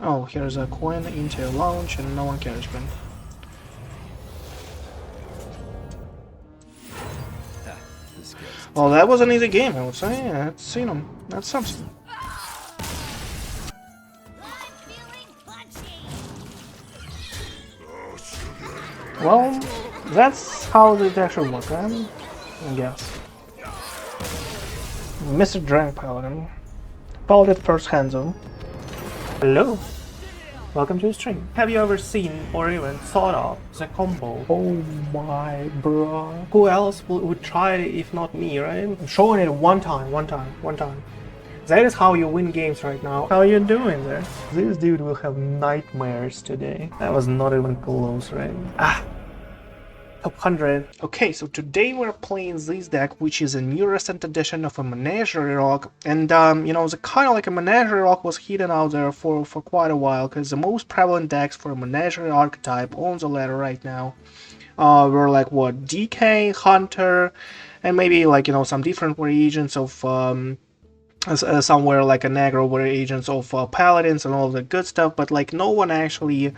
Oh, here's a coin into a launch and no one cares, man. Well, that was an easy game, I would say. Yeah, that's, that's something. Well, that's how the actually work, right? I guess. Mr. Drank Paladin. Paladin first hand zone. Hello. Welcome to the stream. Have you ever seen or even thought of the combo? Oh my bro. Who else would try it if not me, right? I'm showing it one time. That is how you win games right now. How you doing there? This dude will have nightmares today. That was not even close, right? Top 100. Okay, so today we're playing this deck, which is a new recent edition of a Menagerie Rogue. And, you know, the kind of like a Menagerie Rogue was hidden out there for quite a while, because the most prevalent decks for a Menagerie archetype on the ladder right now were like, what, DK, Hunter, and maybe like, you know, some different variations of somewhere like an aggro variations of paladins and all the good stuff, but like no one actually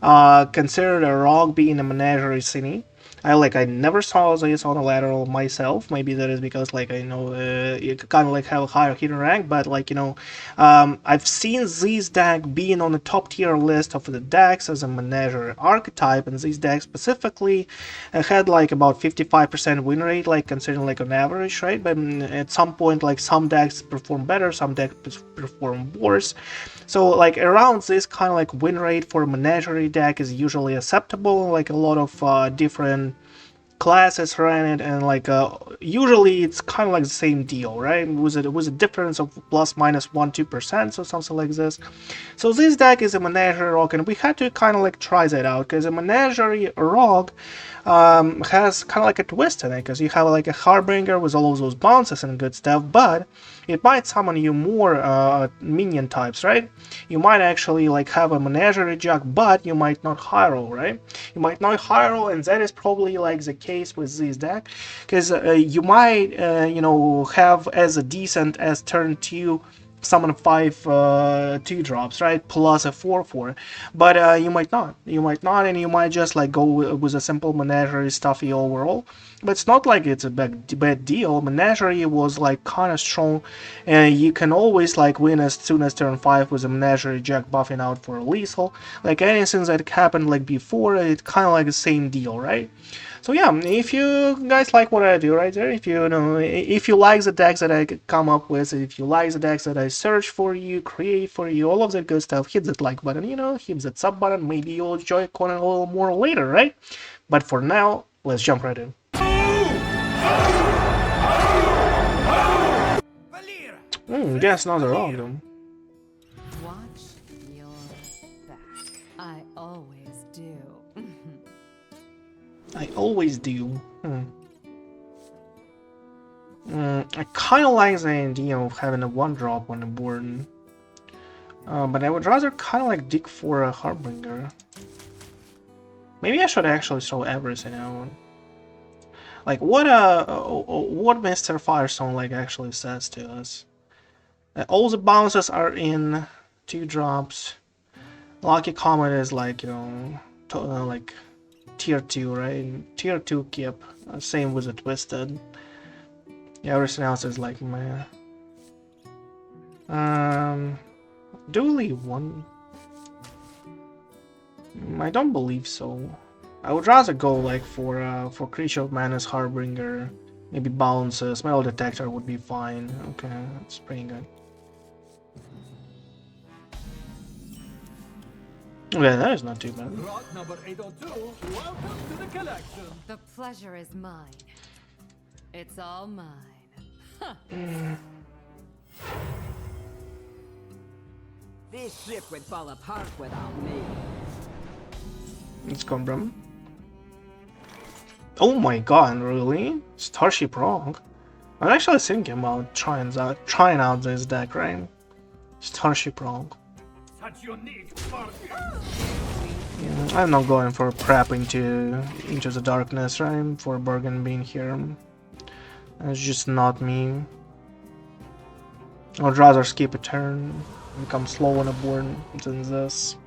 considered a rogue being a menagerie city. I never saw this on a lateral myself. Maybe that is because like I know you kind of like have a higher hidden rank, but like you know, I've seen this deck being on the top tier list of the decks as a menagerie archetype, and this deck specifically had like about 55% win rate, like considering like an average, right? But at some point, like some decks perform better, some decks perform worse. So like around this kind of like win rate for a menagerie deck is usually acceptable. Like a lot of different classes ran it, and like usually it's kind of like the same deal, right? With a difference of plus minus 1-2%, so something like this. So this deck is a Menagerie Rogue, and we had to kind of like try that out, because a Menagerie Rogue has kind of like a twist in it, because you have like a Harbinger with all of those bounces and good stuff, but it might summon you more minion types, right? You might actually like have a Menagerie Jug, but you might not hero, right? You might not hero, and that is probably like the case with this deck, because you might, you know, have as a decent as turn 2 summon 5 2-drops, right? Plus a 4/4. But you might not. And you might just like go with a simple Menagerie stuffy overall. But it's not like it's a bad deal. Menagerie was like kind of strong, and you can always like win as soon as turn 5 with a Menagerie Jug buffing out for a lethal. Like anything that happened like before, it's kind of like the same deal, right? So yeah, if you guys like what I do right there, if you know, if you like the decks that I come up with, if you like the decks that I search for you, create for you, all of that good stuff, hit that like button, you know, hit that sub button. Maybe you'll enjoy Conan a little more later, right? But for now, let's jump right in. Guess not around them. Watch your back. I always do. I always do. I kind of like the idea of having a 1-drop on the board. But I would rather kind of like dig for a Harbinger. Maybe I should actually throw everything out. Like what Mr. Firestone like actually says to us. All the bounces are in 2-drops. Lucky Comet is like, you know, like tier 2, right? Tier 2 keep. Same with the Twisted. Yeah, everything else is like meh. Do we leave one? I don't believe so. I would rather go like for Creature of Mana's Harbinger, maybe bounces. Metal Detector would be fine. Okay, that's pretty good. Yeah, that is not too bad. Number 802, welcome to the collection. The pleasure is mine. It's all mine. This ship would fall apart without me. It's gone, bro. Oh my god, really? Starship Rogue? I'm actually thinking about trying out this deck, right? Starship Rogue. Such unique party. Yeah, I'm not going for prep into the darkness, right? For Bergen being here. It's just not me. I would rather skip a turn. become slow on a board than this.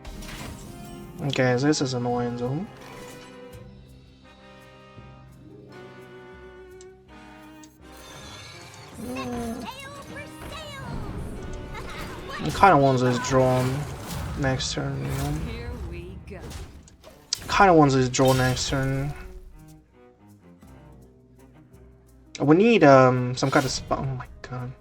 Okay, this is annoying though. I kind of want this drawn next turn, you know? Here we go. Kind of want this draw next turn. We need some kind of spell. Oh my god.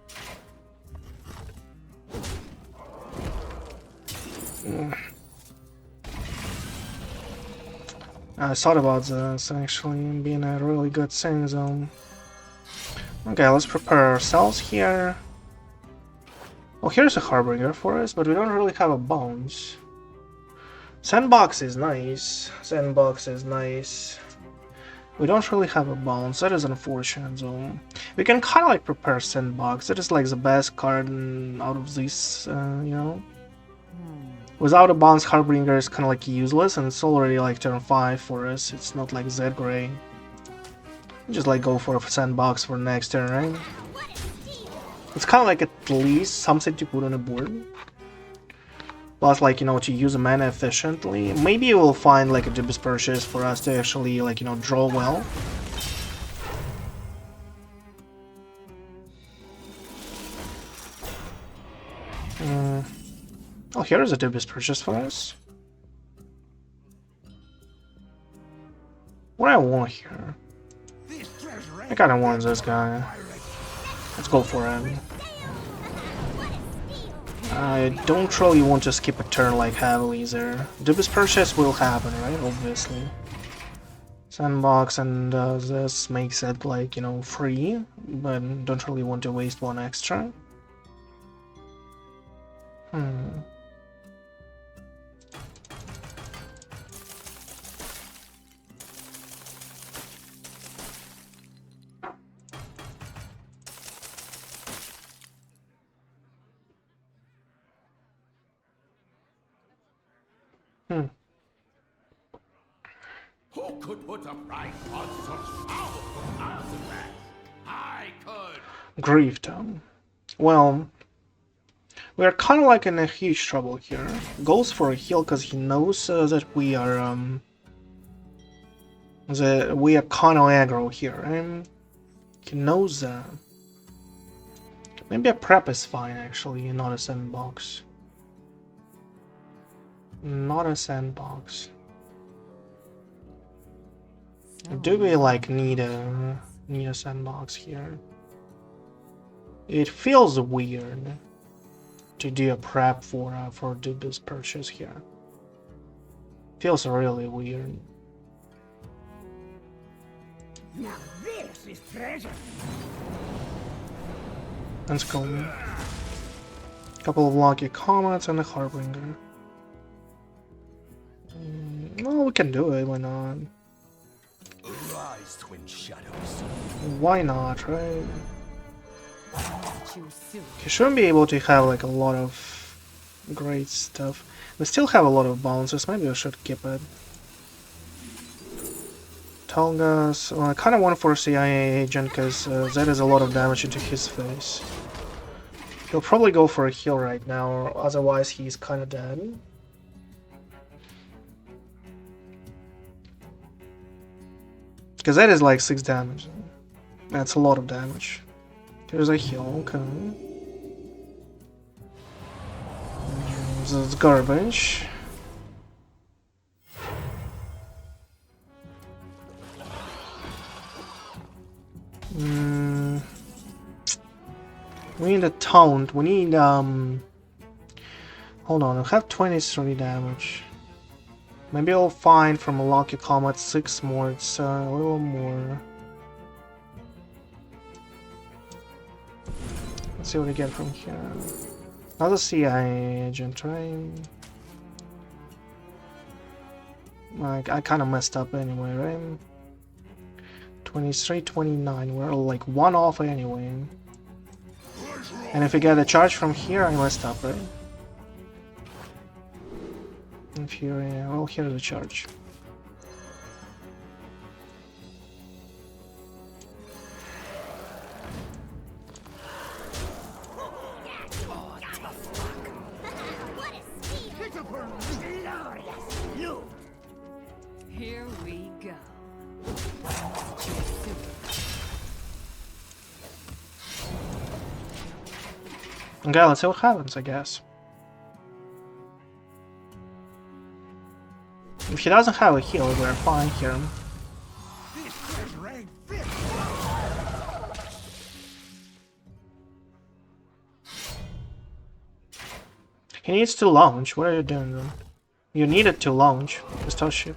I thought about this actually being a really good thing though. Okay, let's prepare ourselves here. Oh, here's a Harbinger for us, but we don't really have a bounce. Sandbox is nice. Sandbox is nice. We don't really have a bounce. That is unfortunate though. We can kind of like prepare Sandbox. That is like the best card out of this, you know. Without a bounce, Harbinger is kind of like useless, and it's already like turn 5 for us. It's not like that great. Just like go for a Sandbox for next turn, right? It's kind of like at least something to put on the board. Plus, like, you know, to use a mana efficiently. Maybe we'll find like a Dubious Purchase for us to actually, like, you know, draw well. Oh, here is a Dubious Purchase for us. What I want here? I kinda want this guy. Let's go for him. I don't really want to skip a turn like heavily there. Dubious Purchase will happen, right? Obviously. Sandbox and this makes it like, you know, free, but don't really want to waste one extra. Who could put a price on such powerful artifacts? I could. Grief Tome. Well, we are kind of like in a huge trouble here. Goes for a heal because he knows that we are kind of aggro here, and he knows that. Maybe a prep is fine actually, not a sandbox. Not a sandbox. Do we like need a sandbox here? It feels weird to do a prep for Dubious Purchase here. Feels really weird. Now this is treasure. Let's go. Couple of lucky Comets and a Harbinger. Well, we can do it. Why not? Rise, twin shadows. Why not, right? Too soon. You shouldn't be able to have like a lot of great stuff. We still have a lot of bounces. Maybe we should keep it. Telgas. Well, I kind of want for a CIA agent because that is a lot of damage into his face. He'll probably go for a heal right now, or otherwise he's kind of dead. Because that is like 6 damage. That's a lot of damage. There's a heal, okay. This is garbage. We need a taunt. We need hold on, I have 23 damage. Maybe I'll find from a lucky Comet 6 more, it's a little more. Let's see what we get from here. Another CIA agent, right? Like, I kind of messed up anyway, right? 23, 29, we're like 1 off anyway. And if we get a charge from here, I messed up, right? And here, yeah, well, here's the charge. Here we go. Okay, let's see what happens, I guess. If he doesn't have a heal, we're fine here. He needs to launch. What are you doing then? You needed to launch the starship.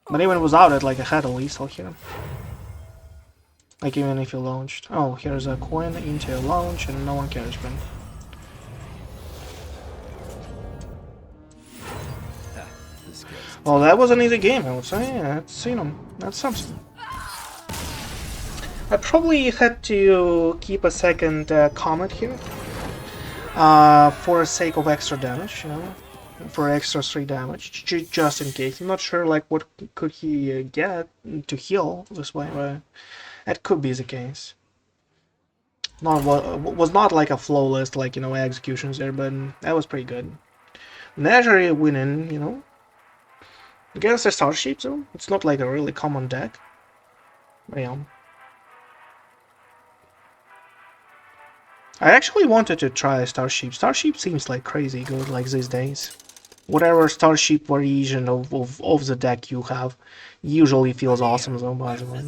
But even without it, like I had a lethal here. Like even if you launched. Oh, here's a coin into a launch and no one cares, man. Well, that was an easy game, I would say. That's, you know, that's something. I probably had to keep a second Comet here. For the sake of extra damage, you know. For extra 3 damage, just in case. I'm not sure, like, what could he get to heal this way, but that could be the case. Was not like a flawless, like, you know, executions there, but that was pretty good. Menagerie winning, you know. Against the Starship, though, it's not like a really common deck. But yeah. I actually wanted to try Starship. Starship seems like crazy good, like these days. Whatever Starship variation of the deck you have usually feels awesome, though, by the way.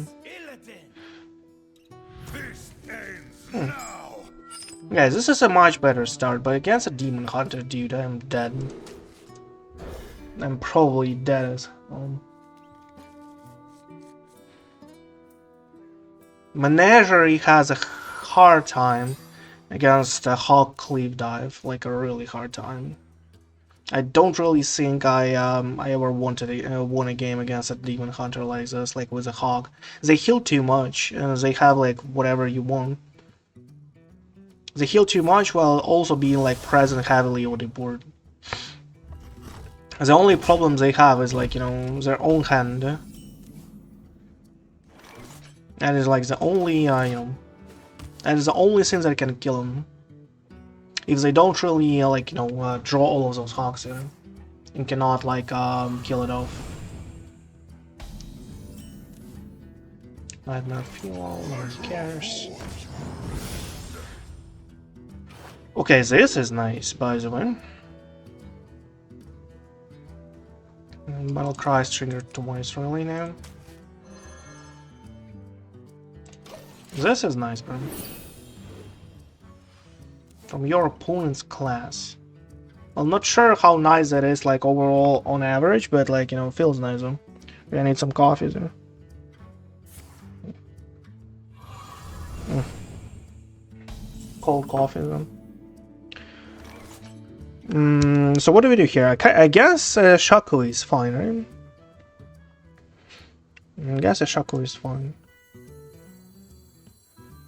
Guys, this is a much better start, but against a Demon Hunter, dude, I'm dead. I'm probably dead as hell. Menagerie has a hard time against a Hawk Cleave Dive, like a really hard time. I don't really think I ever won a game against a Demon Hunter like this, like with a Hawk. They heal too much, and they have like whatever you want. They heal too much while also being like present heavily on the board. The only problem they have is like, you know, their own hand. That is like the only, you know, that is the only thing that can kill them. If they don't really, like, you know, draw all of those hawks in, and cannot, like, kill it off. Nightmare Fuel, nobody cares. Okay, this is nice, by the way. Battle Cries triggered twice, really now. This is nice, bro. From your opponent's class. I'm not sure how nice that is, like overall on average, but like, you know, it feels nice though. I need some coffee there. Cold coffee then. So what do we do here? I guess Shaku is fine, right? I guess a Shaku is fine.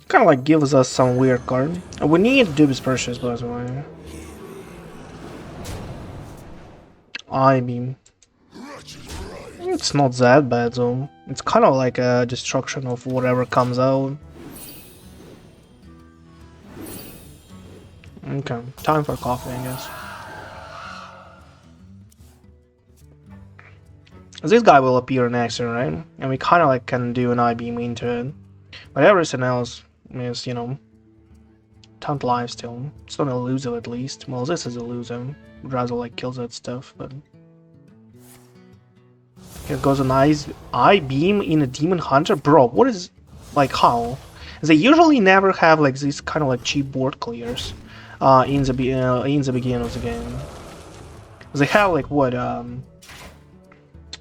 Kind of like gives us some weird card. We need Dubious Purchase, by the way. I-beam. It's not that bad though. It's kind of like a destruction of whatever comes out. Okay, time for coffee, I guess. This guy will appear next turn, right? And we kind of like can do an I-beam into it. But everything else is, you know, 10 life still. It's not elusive at least. Well, this is elusive. Razzle like kills that stuff, but... Here goes an I-beam in a Demon Hunter? Bro, what is... Like, how? They usually never have like these kind of like cheap board clears in the beginning of the game. They have like what,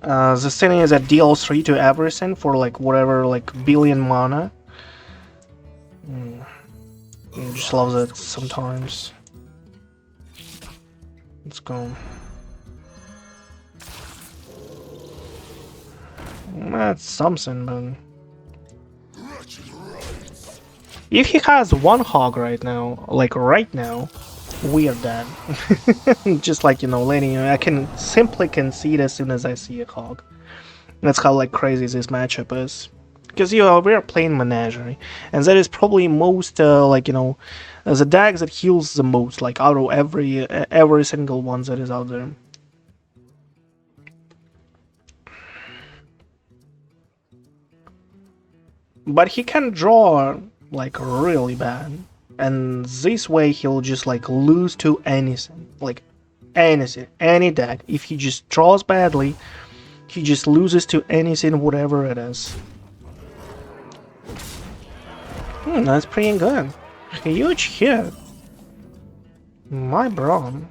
the thing is that deals 3 to everything for like whatever like billion mana. Just loves it sometimes. Let's go. That's something, man. If he has one hog right now, like right now, we are dead. Just like, you know, letting you, I can simply concede as soon as I see a hog. That's how like crazy this matchup is. Because we are playing Menagerie, and that is probably most like, you know, the deck that heals the most, like out of every single one that is out there. But he can draw like really bad, and this way he'll just like lose to anything, like anything, any deck. If he just draws badly, he just loses to anything, whatever it is. That's pretty good. Huge hit. My bro.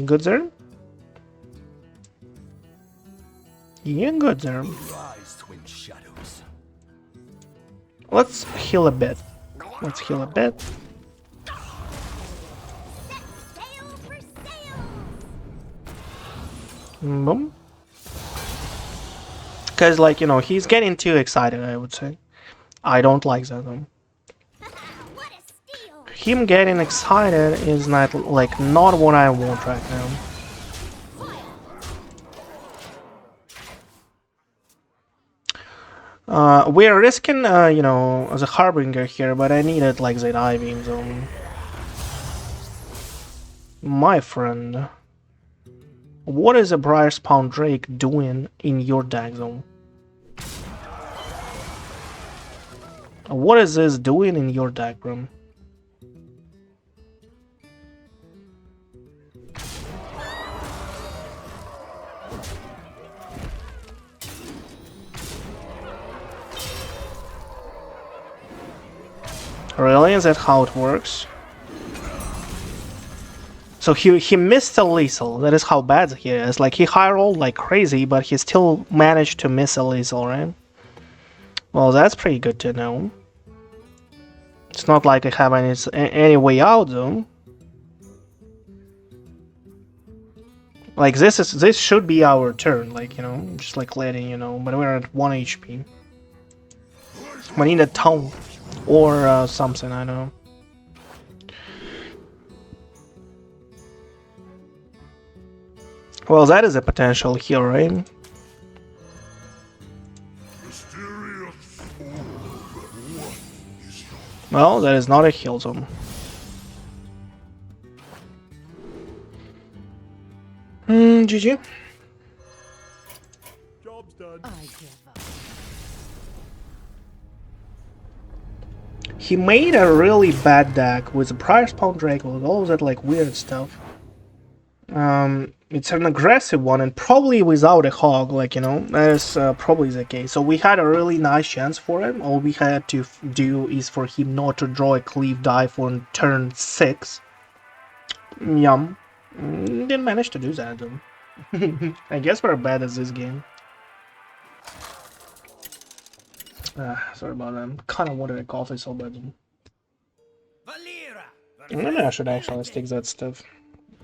Good there? Yeah, good there. Rise, twin shadows. Let's heal a bit. Let's heal a bit. Boom. Because, like, you know, he's getting too excited, I would say. I don't like that, though. Him getting excited is not, like, not what I want right now. We're risking, you know, the Harbinger here, but I needed, like, the I-beam zone. My friend. What is a Briar Spawn Drake doing in your deck zone? What is this doing in your deck room? Really? Is that how it works? So he missed a lethal. That is how bad he is. Like, he high rolled like crazy, but he still managed to miss a lethal, right? Well, that's pretty good to know. It's not like I have any way out, though. Like, this should be our turn, like, you know, just like letting you know. But we're at 1 HP. We need a taunt or something, I don't know. Well, that is a potential heal, right? Well, that is not a heal zone. GG. Job's done. I give up. He made a really bad deck with a Briar Spawn Drake with all of that like weird stuff. It's an aggressive one and probably without a hog, like, you know, that is probably the case. So we had a really nice chance for him. All we had to do is for him not to draw a cleave dive on turn 6. Yum. Didn't manage to do that, though. I guess we're bad at this game. Sorry about that. Kind of wanted a coffee so bad. Maybe I should actually stick that stuff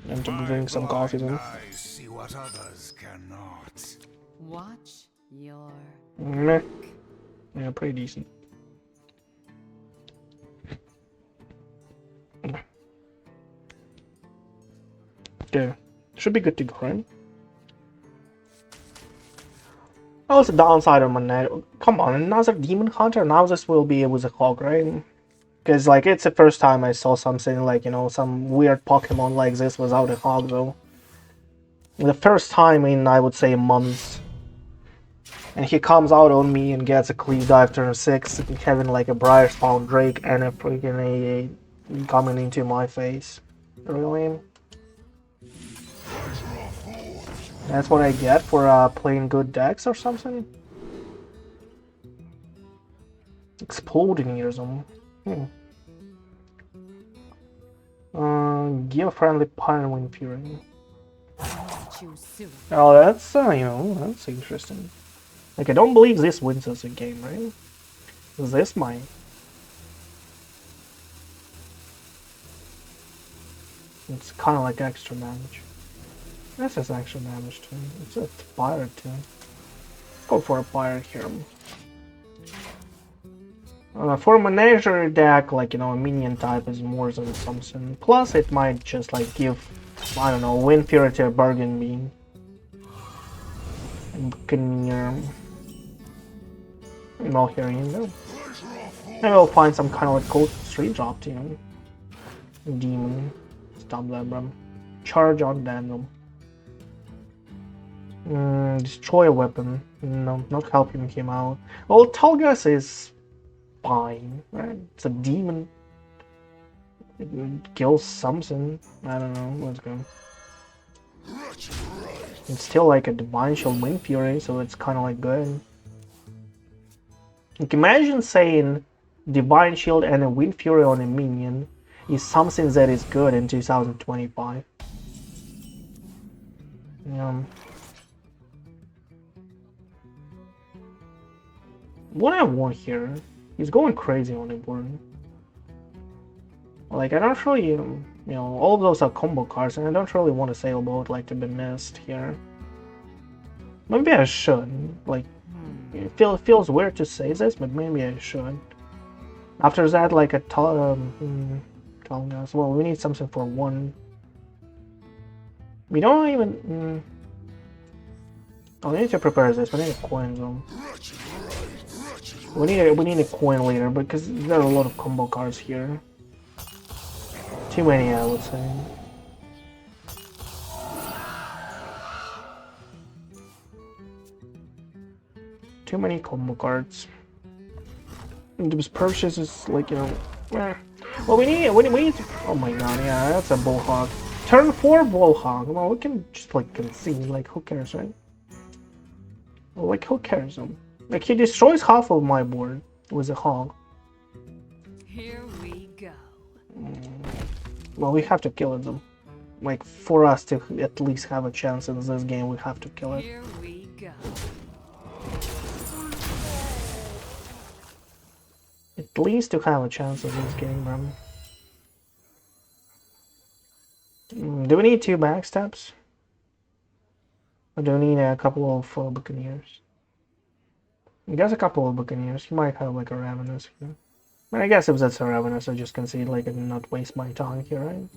and to drink some coffee then. I see what others cannot. Watch your Meh. Yeah, pretty decent. Okay, should be good to go, right? Oh, it's the downside of Menagerie. Come on, another Demon Hunter? Now this will be with a hog, right? Because, like, it's the first time I saw something like, you know, some weird Pokemon like this without a hog, though. The first time in, I would say, months. And he comes out on me and gets a Cleave Dive turn 6, having, like, a Briar Spawn Drake and a freaking AA coming into my face. Really? That's what I get for playing good decks or something? Exploding ears on. Give a friendly Pyrowind Fury. Oh, that's, you know, that's interesting. Like, I don't believe this wins us a game, right? This might. It's kind of like extra damage. This is extra damage too. It's a pirate too. Go for a pirate here. For a Menagerie deck, like, you know, a minion type is more than something. Plus, it might just, like, give, I don't know, Wind Fury to a Bargain Beam. Buccaneer. Well, here you go. Maybe we'll find some kind of like cool 3-drop team. Demon. Stop that, bro. Charge on Daniel. Destroy a weapon. No, not helping him out. Well, Tulgas is fine, right? It's a demon. It kills something. I don't know. Let's go. It's still like a Divine Shield Wind Fury, so it's kind of like good. Like imagine saying Divine Shield and a Wind Fury on a minion is something that is good in 2025. What I want here, he's going crazy on the board. Like I don't really, all of those are combo cards, and I don't really want a sailboat like to be missed here. Maybe I should. Like, it feels weird to say this, but maybe I should. After that, like a Well, we need something for 1. We don't even. Oh, we need to prepare this. We need a coin zone. We need a coin later because there are a lot of combo cards here. Too many, I would say. Too many combo cards. Dubious Purchase is like, Well, we need to, oh my god, yeah, that's a Bullhog. Turn 4 Bullhog. Well, we can just like concede, like who cares, right? Well, like who cares? Like he destroys half of my board with a hog. Here we go. Well, we have to kill it though. Like for us to at least have a chance in this game, we have to kill it. Here we go. At least to have a chance in this game, bro. Do we need 2 backstabs? Or do we need a couple of Buccaneers? I guess a couple of Buccaneers. He might have like a Ravenous here. But I guess if that's a Ravenous, I just concede like and not waste my time here, right?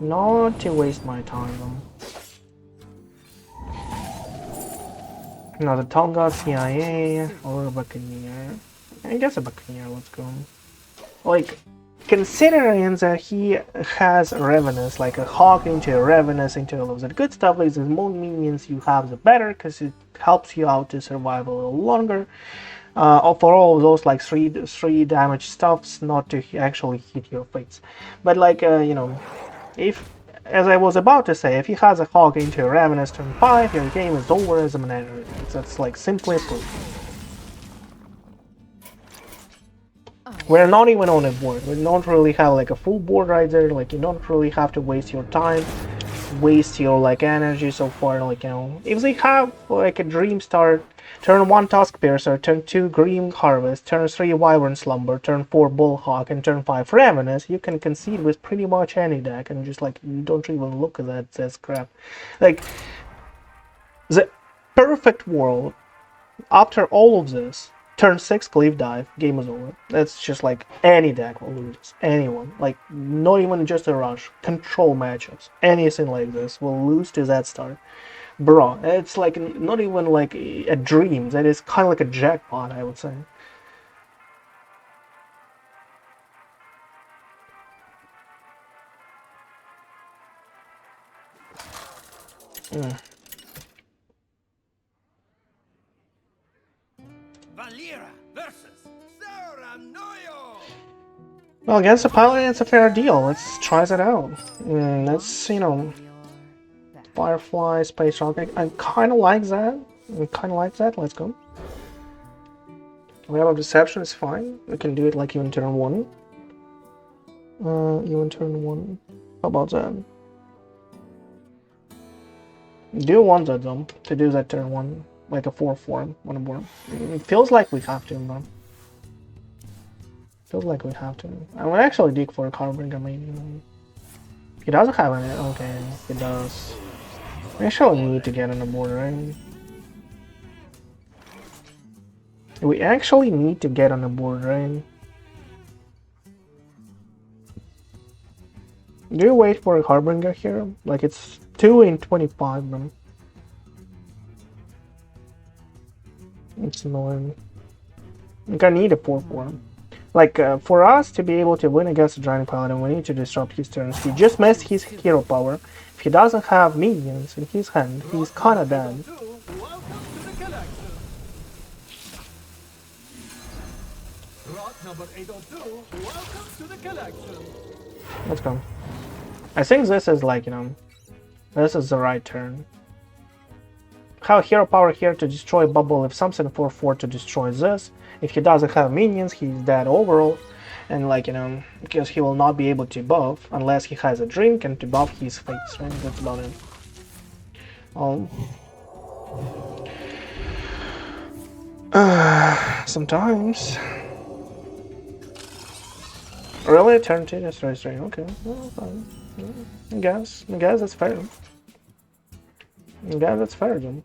Not to waste my time. Now the Tonga CIA or a Buccaneer. I guess a Buccaneer, let's go. Like, considering that he has Ravenous, like a Hawk into a Ravenous into all of that good stuff, like the more minions you have, the better, because it helps you out to survive a little longer. For all of those like 3 damage stuffs, not to actually hit your face. But like, if, as I was about to say, if he has a Hawk into a Ravenous turn 5, your game is over as a Menagerie. That's like simply put. We're not even on a board. We don't really have like a full board right there. Like you don't really have to waste your time, waste your like energy so far. Like if they have like a Dream Start, turn 1 Tusk Piercer, turn 2 Green Harvest, turn 3 Wyvern Slumber, turn 4 Bullhawk, and turn 5 Ravenous, you can concede with pretty much any deck, and just like you don't even look at that crap. Like the perfect world after all of this. Turn 6 Cleave Dive, game is over. That's just like any deck will lose. Anyone. Like, not even just a rush. Control matchups. Anything like this will lose to that start. Bro, it's like not even like a dream. That is kind of like a jackpot, I would say. Well, against the Paladin, it's a fair deal. Let's try that out. Let's, Firefly, Spacerock. I kind of like that. Let's go. We have a Deception, it's fine. We can do it like even turn 1. Even turn 1. How about that? Do you want that though, to do that turn 1, like a 4/4 on a board? It feels like we have to, bro. Feels like we have to. I would actually dig for a Harbinger, maybe. He doesn't have any. Okay, he does. We actually need to get on the board, right? We actually need to get on the board, right? Do you wait for a Harbinger here? Like it's 2 in 25, bro. It's annoying. I'm gonna need a 4/4. Like, for us to be able to win against a Giant Paladin, we need to disrupt his turns. He just missed his hero power. If he doesn't have minions in his hand, he's kinda dead. Welcome to the collection. Rot number 802, welcome to the collection. Let's go. I think this is like, you know, this is the right turn. Have hero power here to destroy bubble, if something 4/4 to destroy this. If he doesn't have minions, he's dead overall. And like, you know, because he will not be able to buff unless he has a drink and to buff his face, right? That's about it. Sometimes. Really? Turn 2? That's right, straight. Okay. Well, fine. I guess that's fair. I guess that's fair, then.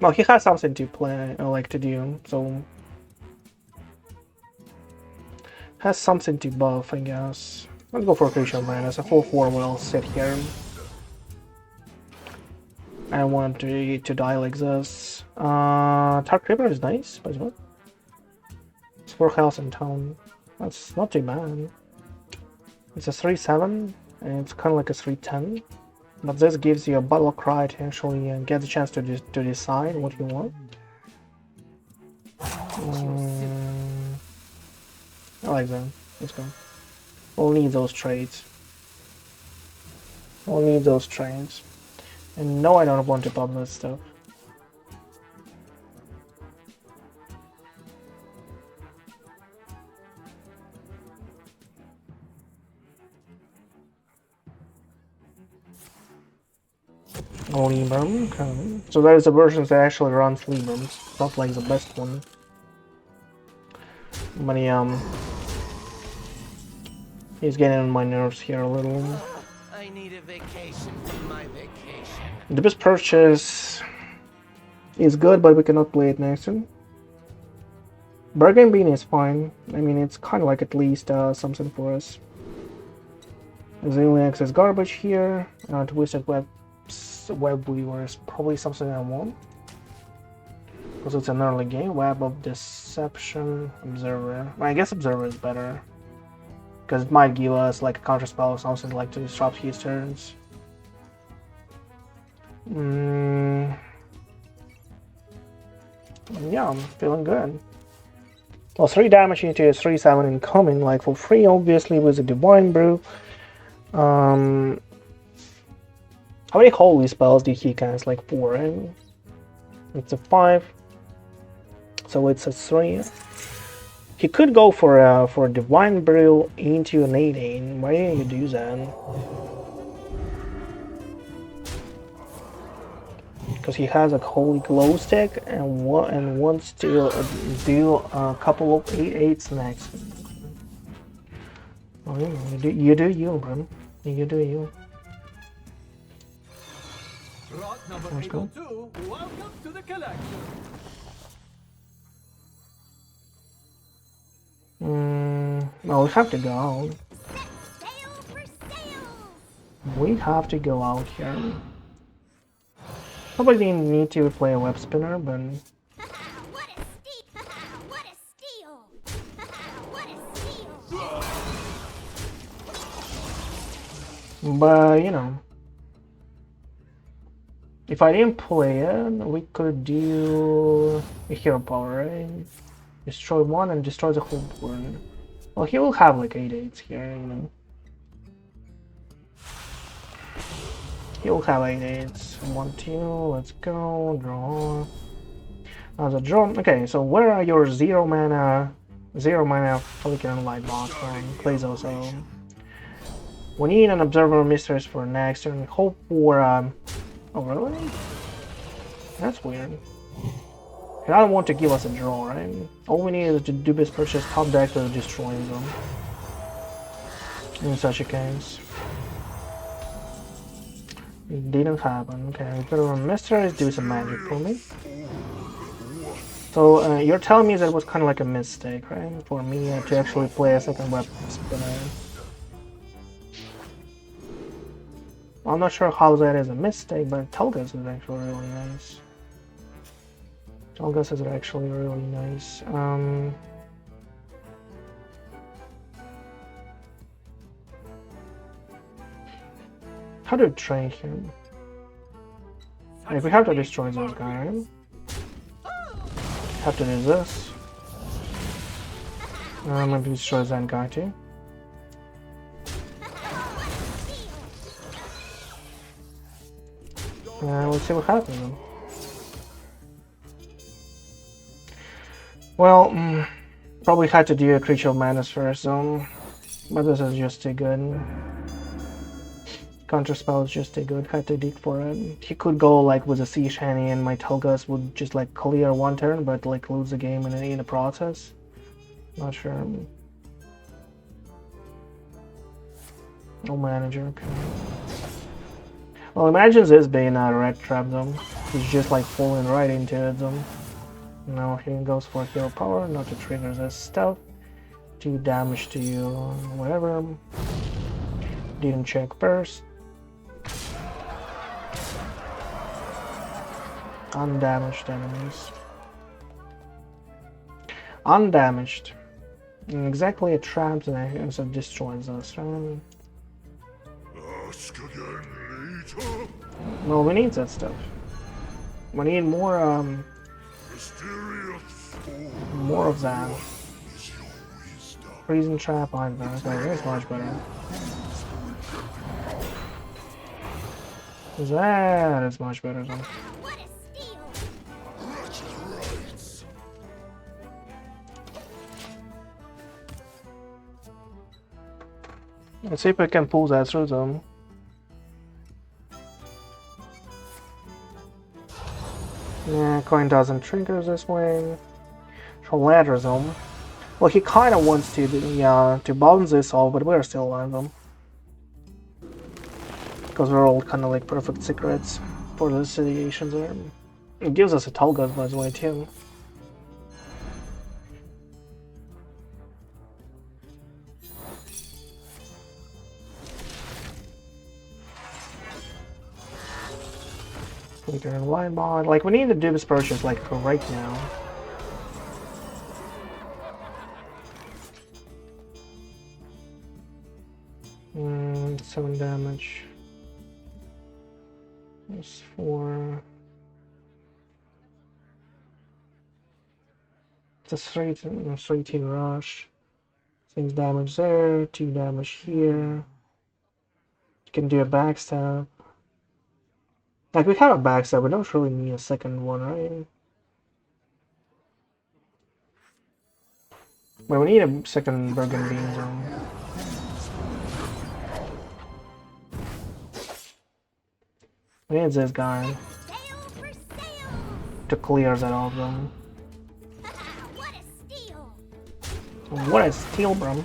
Well, he has something to play, like to do, so has something to buff, I guess. Let's go for Crucial Madness. A 4/4 will sit here. I don't want to die like this. Dark Creeper is nice, but what? It's 4 health in town. That's not too bad. It's a 3/7, and it's kind of like a 3/10. But this gives you a battle cry to actually get the chance to decide what you want. I like that. Let's go. We'll need those trades. We'll need those trades. And no, I don't want to pop this stuff. Oh, Libram, okay. So there's a version that actually runs Librams, not like the best one. But he's getting on my nerves here a little. I need a vacation from my vacation. Dubious Purchase is good, but we cannot play it next turn. Bargain Bean is fine. I mean, it's kind of like at least something for us. Zilliax is garbage here. Twisted Webweaver is probably something I want. Because it's an early game. Web of Deception, Observer. Well, I guess Observer is better. Because it might give us like a counter spell or something like to disrupt his turns. Yeah, I'm feeling good. Well, 3 damage into a 3/7 incoming, like for free, obviously, with a Divine Brew. How many holy spells did he cast? Like 4, right? It's a 5. So it's a 3. He could go for a Divine Brew into an 8/8. Why didn't you do that? Because he has a holy glow stick and wants to do a couple of 8/8s next. Oh, you do you, bro. You do you. Rot number Let's go. 802, welcome to the collection. Well, we have to go out. Sail for sail! We have to go out here. Probably didn't need to play a web spinner, but What a steal! What a steal! What a steal! But you know, if I didn't play it, we could do a hero power, right? Destroy 1 and destroy the whole board. Well, he will have like 8/8s here, you know. He'll have 8/8s. 1, 2, let's go, draw. Another draw. Okay, so where are your 0 mana Flicker Light box from Clazo? So we need an Observer Mistress for next turn. Hope for oh really? That's weird. I don't want to give us a draw, right? All we need is to Dubious Purchase top deck to destroy them. In such a case. It didn't happen. Okay, Observer Mistress, do some magic for me. So you're telling me that it was kind of like a mistake, right? For me to actually play a second web spinner. I'm not sure how that is a mistake, but Telgas is actually really nice. Telgas is actually really nice. How do we train him? Like, we have to destroy this guy, right? Have to do this. Maybe destroy that guy too. We'll see what happens then. Well, probably had to do a creature of madness first, but this is just too good. Counter spell is just too good. Had to dig for it. He could go like with a Sea Shanty, and my Telgas would just like clear one turn, but like lose the game in the process. Not sure. No manager. Okay. Well, imagine this being a red trap though. He's just like falling right into it though. Now he goes for hero power, not to trigger this stuff. 2 damage to you, whatever. Didn't check first. Undamaged enemies. Undamaged. Exactly a trap that so destroys us, right? Ask again later. Well, we need that stuff. We need more, Mysterious more of that. is your wisdom. Freezing trap, okay, that's much better. That is much better though. Wretched rights. Let's see if I can pull that through them. Yeah, coin doesn't trigger this way. So ladder them. Well, he kind of wants to, yeah, to bounce this off, but we're still alive them. Because we're all kind of like perfect secrets for the situations there. It gives us a Telgas by the way too. Flicker and line bond. Like, we need the Dubious Purchase like for right now. Mm, 7 damage. That's 4. It's a straight rush. 6 damage there, 2 damage here. You can do a backstab. Like, we have a backstab, we don't really need a second one, right? But we need a second Bergen Bean zone. We need this guy to clear that off them. What a steal, bro.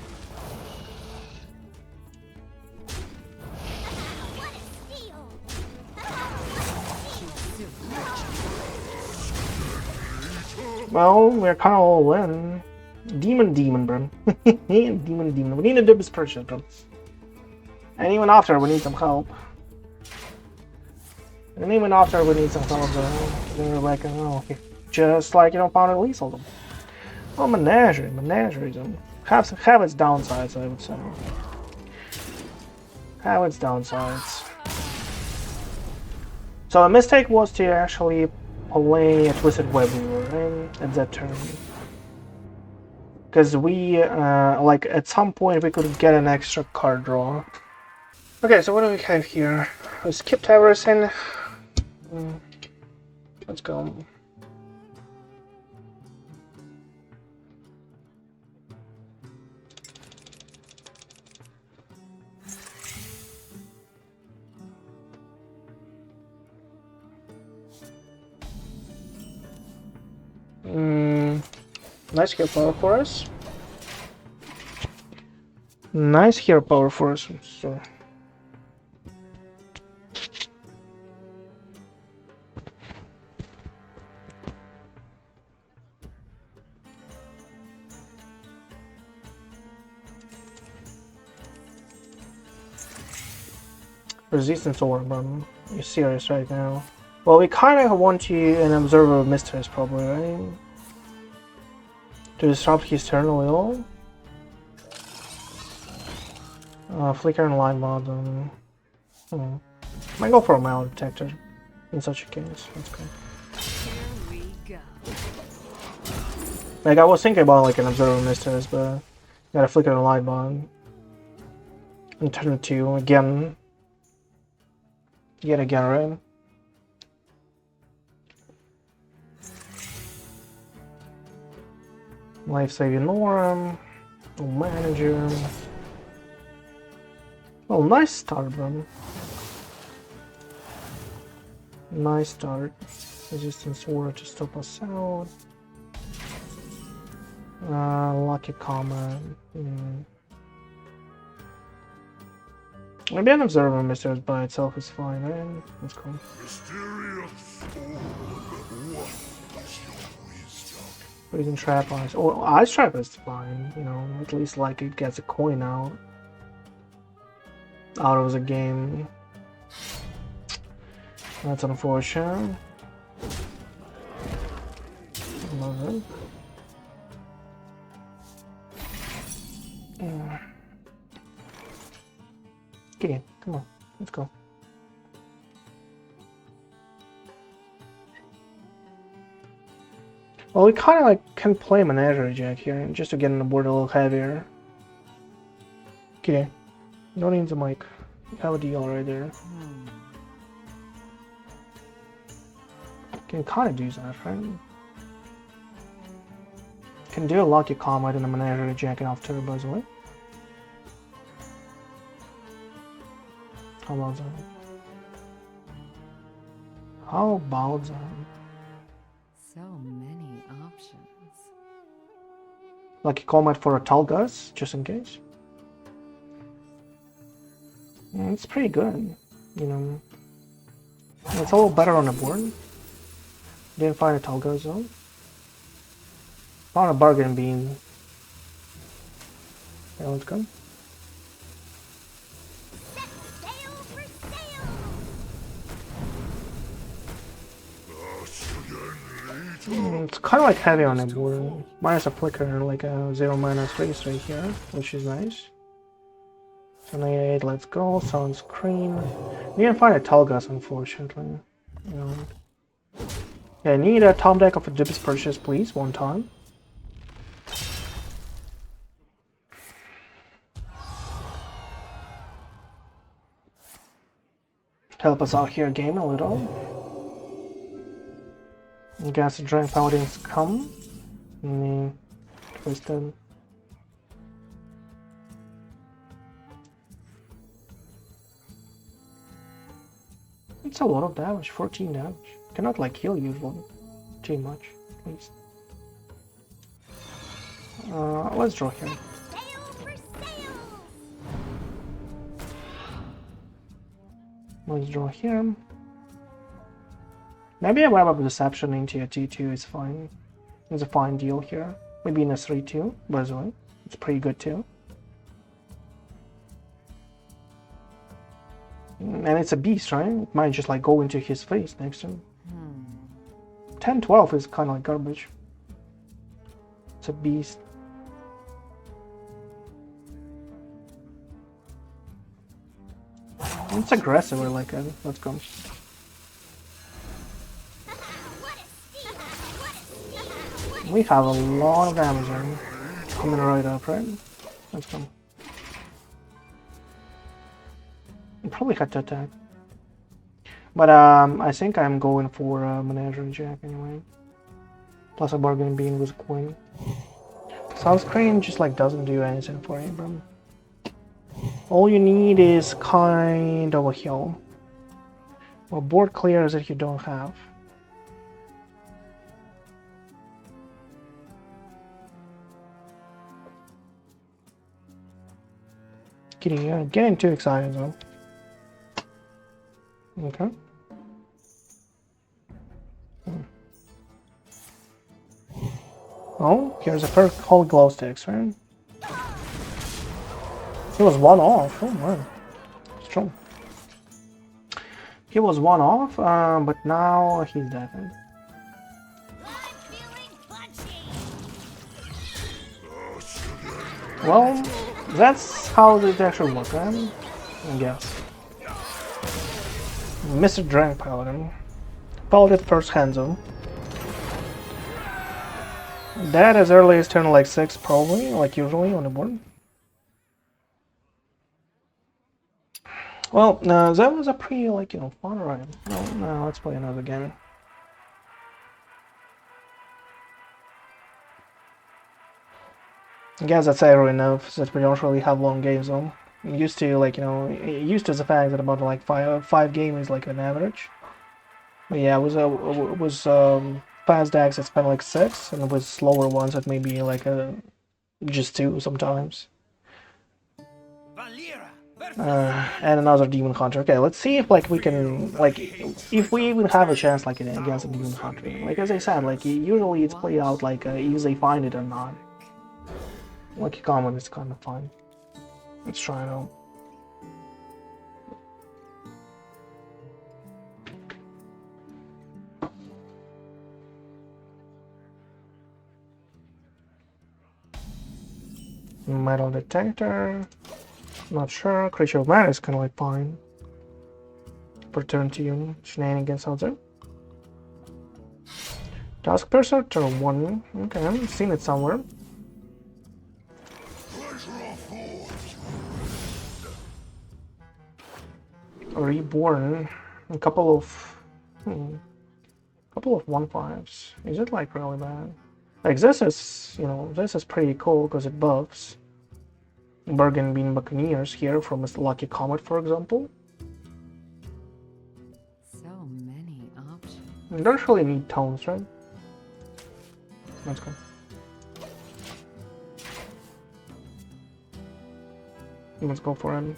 Well, we're kind of all in. Demon, bro. Demon. We need a Dubious Purchase, bro. And even after, we need some help. And even after, we need some help, they're like, oh, just like, you know, found a lethal them. Oh, Menagerie, them. Have its downsides, I would say. Have its downsides. So the mistake was to actually play a Twisted Webweaver, right? At that turn. Because we, like, at some point we could get an extra card draw. Okay, so what do we have here? We skipped everything. Let's go. Nice hero power for us. Nice hero power for us. So. Resistance orb, bro. You're serious right now. Well, we kind of want you an Observer of Mysteries, probably, right? To disrupt his turn a little. Flicker and Light Bottom. Might go for a Metal Detector in such a case. Let's go. Here we go. Like, I was thinking about like an Observer Mysteries, but got a Flicker and Light Bottom. And turn 2 again. Yet again, right? Life-saving Norm. Manager. Oh, nice start, bro. Nice start. Resistance Sword to stop us out. Lucky Comet. Maybe an Observer Mysteries by itself is fine, right? Let's go. Mysterious sword, what is your wisdom? Poison Trap, Ice. Oh, Ice Trap is fine, you know, at least like it gets a coin out of the game. That's unfortunate. Love it. Okay, come on, let's go. Well, we kind of like can play Menagerie Jug here, just to get on the board a little heavier. Okay, no need the mic. Have a deal right there. Can kind of do that, right? Can do a Lucky Comet and a Menagerie Jug off turbo as well. How about that? How about that? So many options. Lucky Comet for a Talgus, just in case. It's pretty good, you know. It's a little better on the board. Didn't find a Talgus though. Found a Bargain Bean. Yeah, let's go. It's kind of like heavy on the board. Minus a flicker, like a 0 mana 3 right here, which is nice. So 98, let's go. Sunscreen. We didn't find a Talgus, unfortunately. You know. Yeah, I need a top deck of a Dubious Purchase, please, one time. Help us out here, game, a little. Gas Giant Paladins come. Twisted. It's a lot of damage, 14 damage. Cannot like heal usually. Too much, at least. Let's draw here. Let's draw here. Maybe a Web of Deception into a 2-2 is fine. It's a fine deal here. Maybe in a 3-2, by the way. It's pretty good too. And it's a beast, right? It might just like go into his face next to him. 10-12 is kind of like garbage. It's a beast. It's aggressive, I like it. Let's go. We have a lot of damage on coming right up, right? Let's go. We probably had to attack. But I think I'm going for Menagerie Jug anyway. Plus a Bargain Bean with a Queen. Sunscreen just like doesn't do anything for you, bro. All you need is kind of a heal. Or board clears that you don't have. Getting too excited though. Okay. Oh, here's a first whole glow sticks, right? It was one off. Oh man, strong. He was one off, but now he's dead. Well, that's how it actually works, I guess. Mr. Drank Paladin. Paladin first hands on. That as early as turn like 6 probably, like usually on the board. Well, that was a pretty, like, you know, fun ride. No, let's play another game. I guess that's fair enough, since we don't really have long games on. Used to, like, you know, used to the fact that about like five games is like an average. But yeah, it was fast decks that spent like 6, and with slower ones that maybe like just 2 sometimes. And another Demon Hunter. Okay, let's see if like we can like if we even have a chance like against a Demon Hunter. Like as I said, like usually it's played out like if they find it or not. Like Comet is kind of fun. Let's try it out. Metal Detector. Not sure. Creature of Mana is kind of like fine. Per turn to you. Shenanigans out there. Task Purser, turn 1. Okay, I've seen it somewhere. Reborn. A couple of 1/5s. Is it like really bad? Like this is, you know, this is pretty cool because it buffs. Bergen Bean Buccaneers here from a Lucky Comet, for example. So many options. You don't really need tones, right? Let's go. Let's go for him.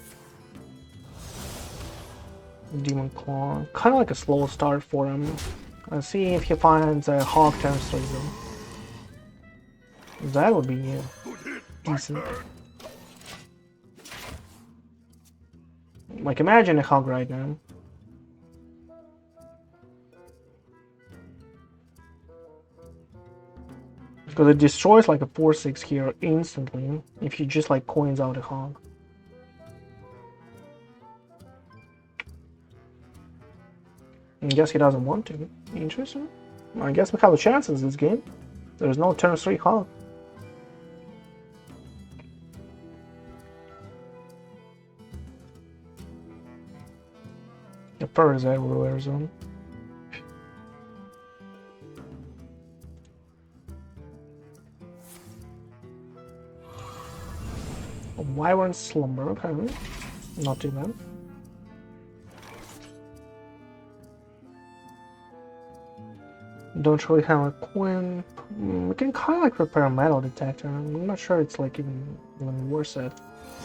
Demon Claw. Kind of like a slow start for him. Let's see if he finds a Hawk turn 3 though. That would be decent. Like imagine a Hawk right now. Because it destroys like a 4/6 here instantly if you just like coins out a Hawk. I guess he doesn't want to. Interesting. I guess we have a chance in this game. There's no turn 3 Hawk. The fur is everywhere, zone. A Wyvern Slumber, okay. Not too bad. Don't really have a Quinn. We can kind of like prepare a Metal Detector. I'm not sure it's like even worth it.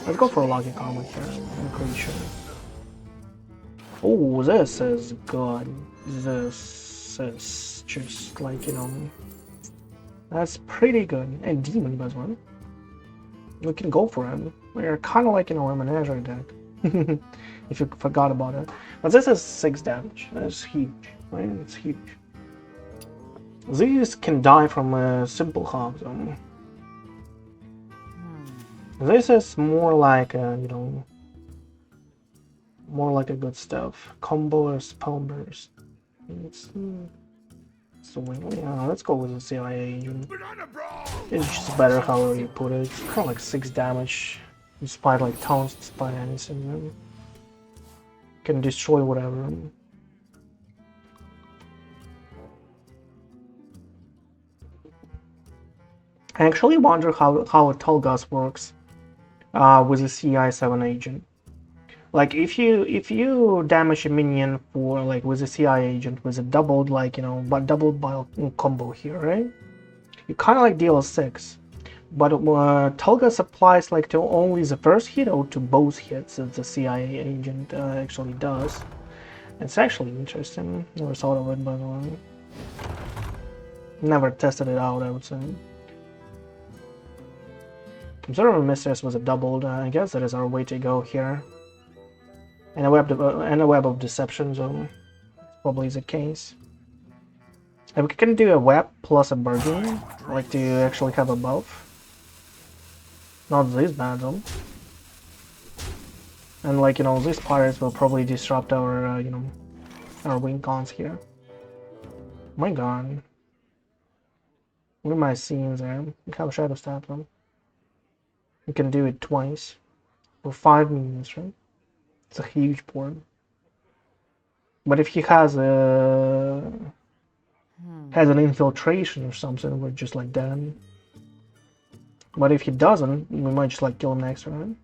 Let's go for a Lucky Comet here. I'm pretty sure. Oh, this is good. This is just like, you know, that's pretty good. And Demon as well. We can go for him. We're kind of like, you know, a Menagerie deck. If you forgot about it. But this is 6 damage. That's huge, right? It's huge. These can die from a simple Hog zone. This is more like a, you know, more like a good stuff. Combo or Spell Burst. So yeah, let's go with the CIA agent. It's just better however you put it. It's kind of like 6 damage. Despite like towns, despite anything. Can destroy whatever. I actually wonder how a Tulgas works with a CI7 agent. Like if you damage a minion for like with a CI agent with a doubled like, you know, but doubled by combo here, right? You kind of like deal 6, but Tulgas applies like to only the first hit or to both hits as the CIA agent actually does. It's actually interesting. Never thought of it, by the way. Never tested it out, I would say. Observer Mistress was a doubled. I guess that is our way to go here. And a web of deception, so probably is the case. And we can do a web plus a bargain, like to actually have a buff. Not this bad though. And like, you know, these pirates will probably disrupt our, you know, our wing cons here. My god. What am I seeing there? We have Shadowstep them. We can do it twice. For 5 minions, right? It's a huge board. But if he has a... has an infiltration or something, we're just like dead. But if he doesn't, we might just like kill him next round.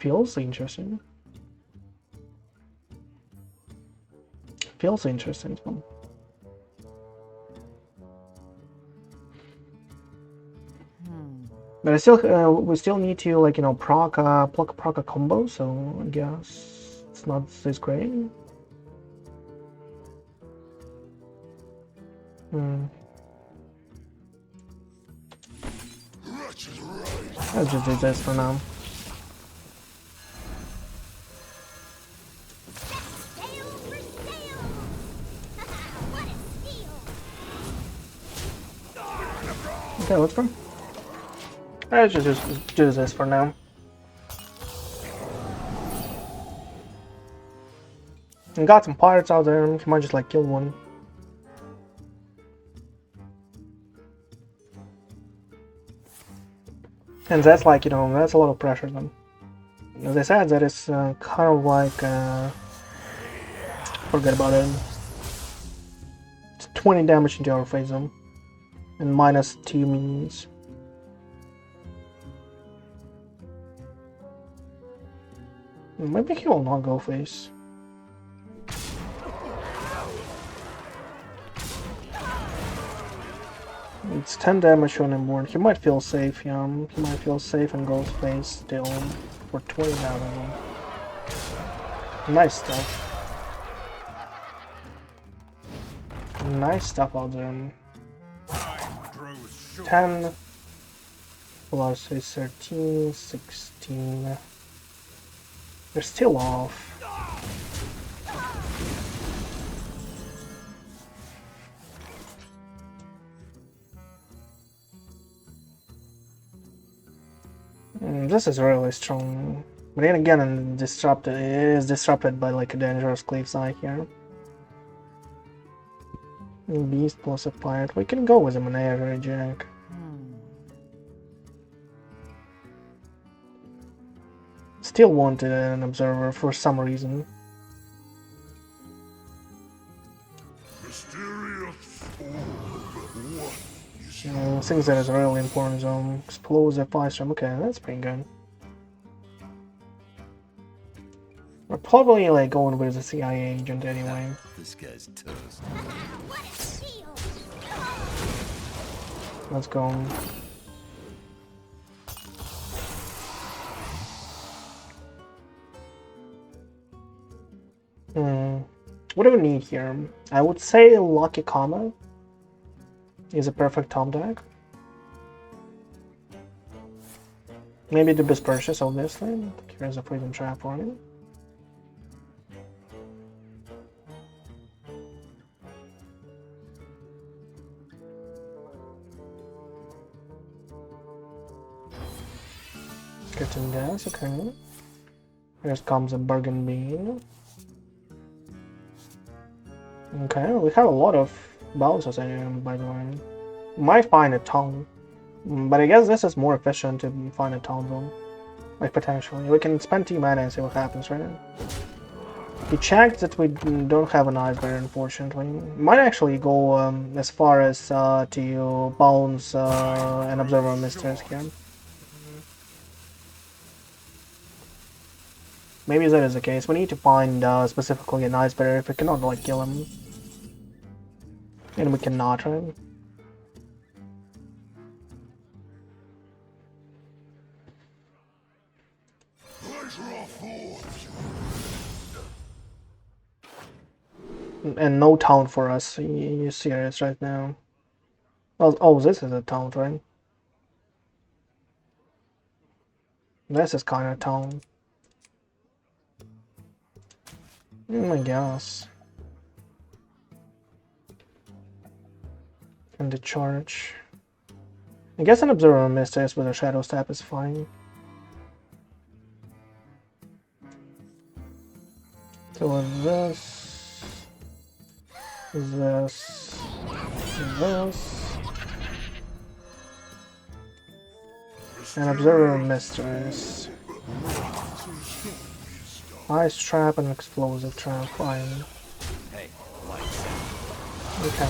Feels interesting. Feels interesting. But I still, we still need to like, you know, proc a combo. So I guess it's not this great. I'll just do this for now. Okay, let's go. I'll just do this for now. And got some pirates out there, we might just like kill one. And that's like, you know, that's a lot of pressure then. As I said, that is kind of like, forget about it. It's 20 damage into our phase zone. And minus 2 minions. Maybe he will not go face. It's 10 damage on him board. He might feel safe, yeah. He might feel safe and goes face still for 20 damage. Nice stuff. Nice stuff out there. 10 plus is 13, 16. They're still off. This is really strong. But then again, it is disrupted by like a dangerous cliffside here. Beast plus a pirate. We can go with a Menagerie Jug. Still wanted an observer for some reason. Things that is really important zone. Explosive fire storm. Okay, that's pretty good. We're probably like going with the CIA agent anyway. This guy's toast. Let's go. What do we need here? I would say Lucky Comet is a perfect top deck. Maybe Dubious Purchase, obviously. Here's a Freedom Trap for me. Curtain gas, okay. Here comes a Bargain Bean. Okay, we have a lot of bounces in, by the way. Might find a tongue, but I guess this is more efficient to find a tongue zone. Like, potentially. We can spend 2 mana and see what happens, right? He checked that we don't have an ice barrier, unfortunately. Might actually go as far as to bounce an Observer Mistress here. Maybe that is the case. We need to find specifically an ice barrier if we cannot like kill him. And we cannot, right? And no taunt for us. You're serious right now? Oh, this is a taunt, right? This is kind of taunt. I guess. And the charge. I guess an Observer Mistress with a Shadowstep is fine. So with this, this, and Observer Mistress. Ice Trap and Explosive Trap, fine. Hey, Okay.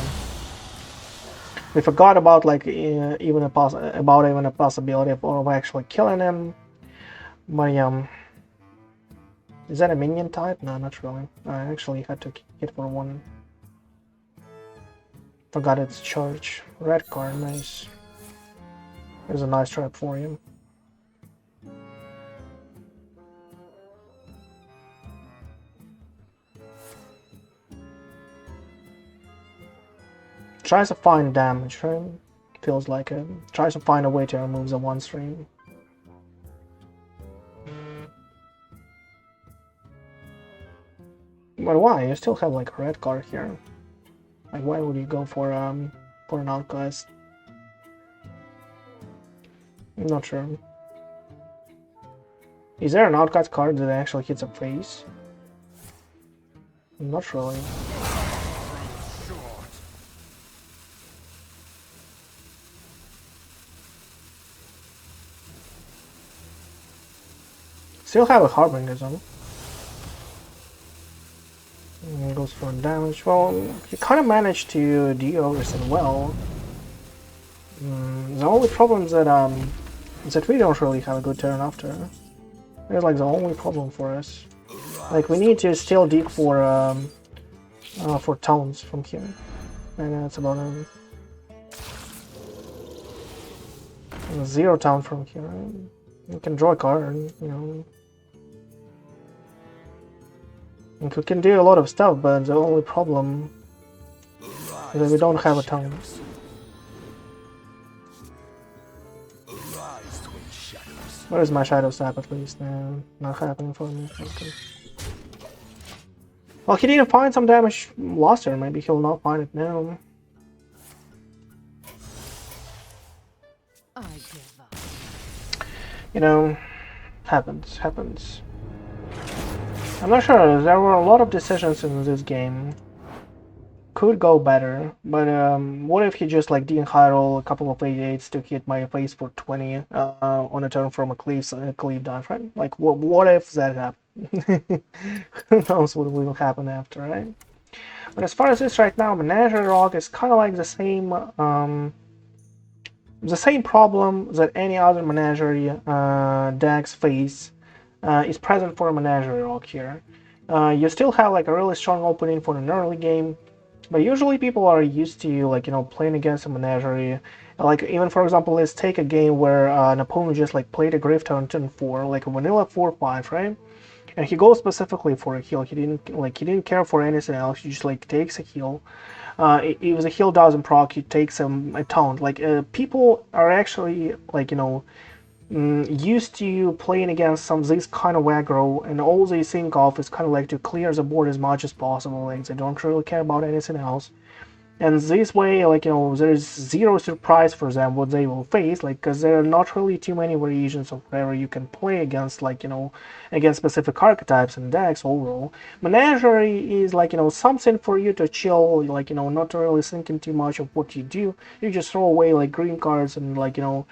We forgot about like even a possibility of actually killing him. But yeah. Is that a minion type? No, not really. I actually had to hit for one. Forgot its charge. Red card, nice. There's a nice trap for you. Tries to find damage, right? Feels like it. Tries to find a way to remove the one stream. But why? You still have like a red card here. Like why would you go for an outcast? I'm not sure. Is there an outcast card that actually hits a face? Not really. Still have a Harbinger though. Goes for damage. Well, he kind of managed to deal everything well. The only problem is that we don't really have a good turn after. It's like the only problem for us. Like we need to still dig for towns from here, and that's about it. 0 town from here. You can draw a card, you know. And we can do a lot of stuff, but the only problem is that we don't have a town. Where is my Shadowstep at least? No, not happening for me. Okay. Well, he didn't find some damage last turn, maybe he'll not find it now. I give up. You know, happens. I'm not sure, there were a lot of decisions in this game. Could go better, but what if he just like didn't roll a couple of 88s to hit my face for 20 on a turn from a cleave dive, right? Like, what if that happened? Who knows what will happen after, right? But as far as this right now, Menagerie Rogue is kind of like the same problem that any other Menagerie decks face. Is present for a Menagerie Rogue here. You still have like a really strong opening for an early game, but usually people are used to like, you know, playing against a Menagerie. Like even for example, let's take a game where an opponent just like played a Grifter on turn 4, like a vanilla 4/5, right? And he goes specifically for a heal. He didn't care for anything else. He just like takes a heal. If the heal doesn't proc, he takes a taunt. Like people are actually like, you know, used to playing against this kind of aggro, and all they think of is kind of like to clear the board as much as possible. Like they don't really care about anything else. And this way, like, you know, there's zero surprise for them what they will face, like, because there are not really too many variations of whatever you can play against, like, you know, against specific archetypes and decks overall. Menagerie is, like, you know, something for you to chill, like, you know, not really thinking too much of what you do. You just throw away, like, green cards and, like, you know,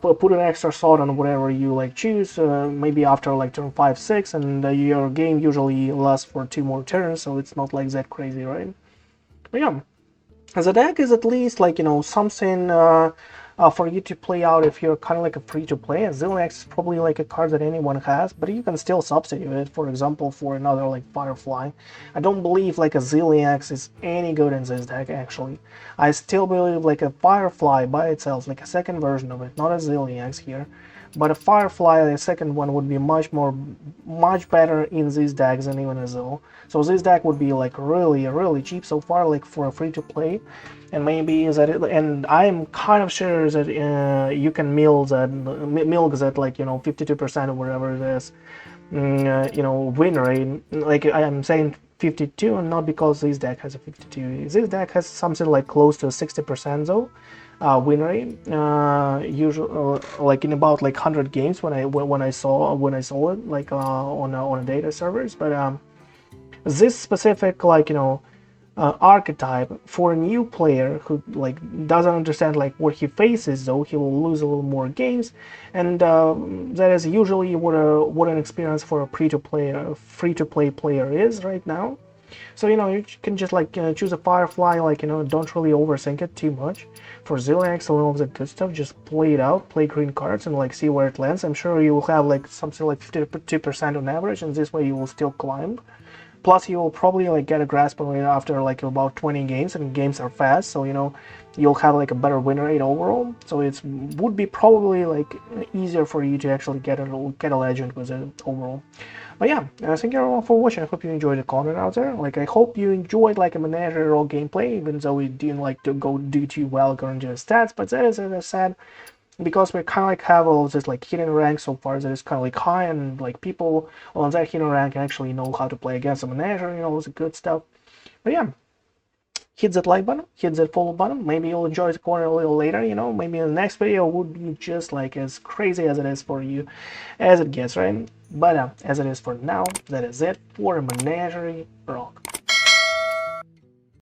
put an extra thought on whatever you like choose, maybe after like turn 5-6, and your game usually lasts for 2 more turns, so it's not like that crazy, right? But yeah, the deck is at least like, you know, something for you to play out if you're kind of like a free to play. Zilliax is probably like a card that anyone has, but you can still substitute it, for example, for another like Firefly. I don't believe like a Zilliax is any good in this deck actually. I still believe like a Firefly by itself, like a second version of it, not a Zilliax here, But a Firefly, the second one, would be much better in these decks than even a Zill. So this deck would be like really cheap so far, like for a free to play. And maybe is that it, and I'm kind of sure that you can milk that like 52% or whatever it is, win rate. Like I'm saying 52, and not because this deck has a 52. This deck has something like close to 60% though. Win rate, usually like in about like 100 games when I saw it like on a data servers. But this specific like archetype for a new player who like doesn't understand like what he faces, though he will lose a little more games, and that is usually what an experience for a free to play player is right now. So you can just like choose a Firefly, like don't really overthink it too much. For Zilliax and all of the good stuff, just play it out, play green cards, and like see where it lands. I'm sure you will have like something like 52% on average, and this way you will still climb. Plus, you will probably like get a grasp on it after like about 20 games, and games are fast, so you'll have like a better win rate overall. So it would be probably like easier for you to actually get a legend with it overall. But yeah, thank you everyone for watching. I hope you enjoyed the content out there. Like I hope you enjoyed like a Menagerie Rogue gameplay, even though we didn't like to go do too well according to the stats. But that is, as I said, because we kind of like have all this like hidden rank so far that is kind of like high, and like people on that hidden rank actually know how to play against a Menagerie, all this good stuff. But yeah, hit that like button, hit that follow button. Maybe you'll enjoy the corner a little later, maybe the next video would be just like as crazy as it is for you as it gets, right? But as it is for now, that is it for Menagerie Rogue.